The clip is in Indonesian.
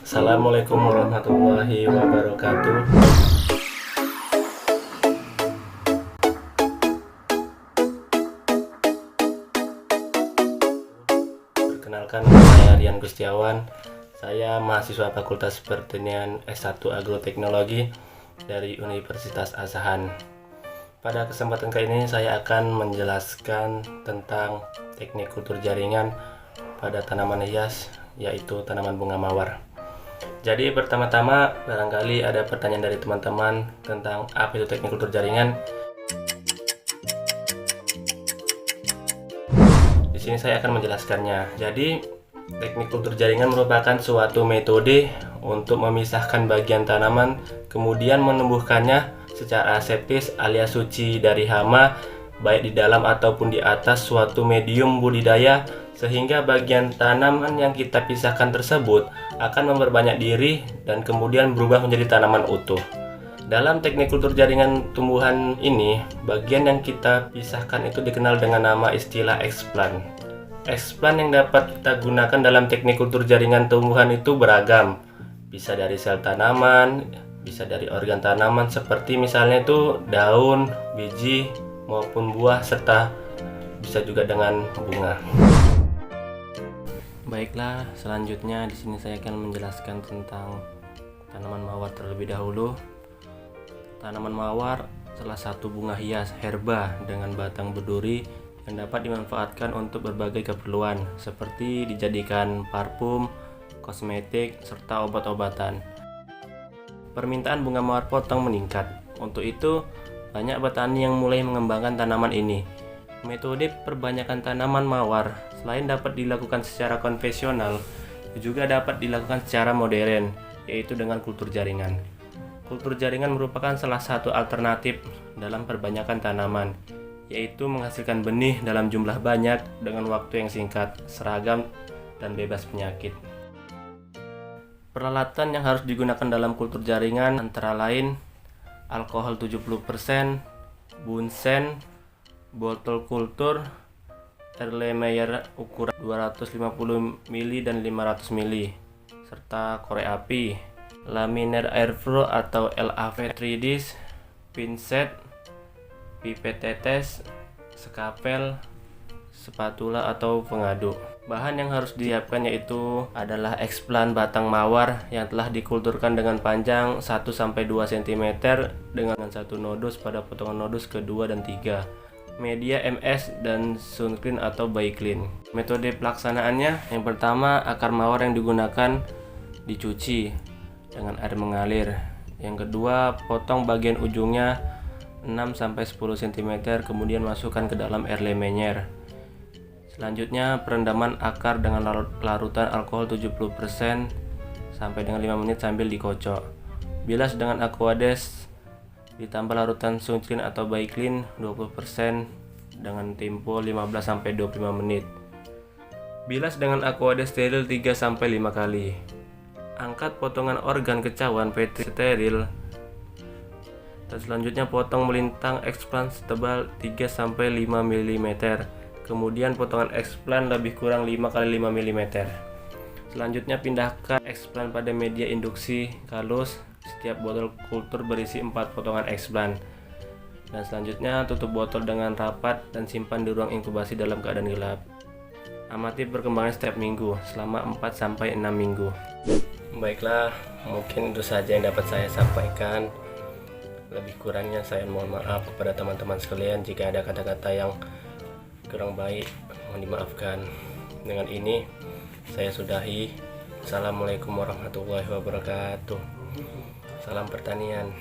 Assalamualaikum warahmatullahi wabarakatuh. Perkenalkan, saya Rian Gustiawan. Saya mahasiswa Fakultas Pertanian S1 Agroteknologi dari Universitas Asahan. Pada kesempatan kali ini saya akan menjelaskan tentang teknik kultur jaringan pada tanaman hias, yaitu tanaman bunga mawar. Jadi pertama-tama barangkali ada pertanyaan dari teman-teman tentang apa itu teknik kultur jaringan. Di sini saya akan menjelaskannya. Jadi teknik kultur jaringan merupakan suatu metode untuk memisahkan bagian tanaman kemudian menumbuhkannya secara aseptis alias suci dari hama, baik di dalam ataupun di atas suatu medium budidaya, sehingga bagian tanaman yang kita pisahkan tersebut akan memperbanyak diri dan kemudian berubah menjadi tanaman utuh. Dalam teknik kultur jaringan tumbuhan ini, bagian yang kita pisahkan itu dikenal dengan nama istilah explant. Explant yang dapat kita gunakan dalam teknik kultur jaringan tumbuhan itu beragam, bisa dari sel tanaman, bisa dari organ tanaman seperti misalnya itu daun, biji, maupun buah, serta bisa juga dengan bunga. Baiklah, selanjutnya di sini saya akan menjelaskan tentang tanaman mawar terlebih dahulu. Tanaman mawar salah satu bunga hias herba dengan batang berduri yang dapat dimanfaatkan untuk berbagai keperluan seperti dijadikan parfum, kosmetik, serta obat-obatan. Permintaan bunga mawar potong meningkat. Untuk itu, banyak petani yang mulai mengembangkan tanaman ini. Metode perbanyakan tanaman mawar selain dapat dilakukan secara konvensional, juga dapat dilakukan secara modern, yaitu dengan kultur jaringan. Kultur jaringan merupakan salah satu alternatif dalam perbanyakan tanaman, yaitu menghasilkan benih dalam jumlah banyak dengan waktu yang singkat, seragam, dan bebas penyakit. Peralatan yang harus digunakan dalam kultur jaringan antara lain alkohol 70%, bunsen, botol kultur, Erlenmeyer ukuran 250 ml dan 500 ml, serta korek api, laminar airflow atau LAV 3D, pinset, pipet tetes, skapel, spatula atau pengaduk. Bahan yang harus disiapkan yaitu adalah explant batang mawar yang telah dikulturkan dengan panjang 1-2 cm dengan satu nodus pada potongan nodus kedua dan 3. Media MS dan sunclean atau bioklin. Metode pelaksanaannya, yang pertama akar mawar yang digunakan dicuci dengan air mengalir. Yang kedua, potong bagian ujungnya 6-10 cm kemudian masukkan ke dalam Erlenmeyer. Selanjutnya, perendaman akar dengan larutan alkohol 70% sampai dengan 5 menit sambil dikocok. Bilas dengan Aquades ditambah larutan sunclean atau bioklin 20% dengan tempo 15-25 menit. Bilas dengan Aquades steril 3-5 kali. Angkat potongan organ kecauan Petri steril. Dan selanjutnya potong melintang explant setebal 3-5 mm. Kemudian potongan explant lebih kurang 5x5 mm. Selanjutnya pindahkan explant pada media induksi kalus. Setiap botol kultur berisi 4 potongan explant. Dan selanjutnya tutup botol dengan rapat dan simpan di ruang inkubasi dalam keadaan gelap. Amati perkembangan setiap minggu selama 4-6 minggu. Baiklah, mungkin itu saja yang dapat saya sampaikan. Lebih kurangnya saya mohon maaf kepada teman-teman sekalian jika ada kata-kata yang kurang baik, mohon dimaafkan. Dengan ini saya sudahi. Assalamualaikum warahmatullahi wabarakatuh. Salam pertanian.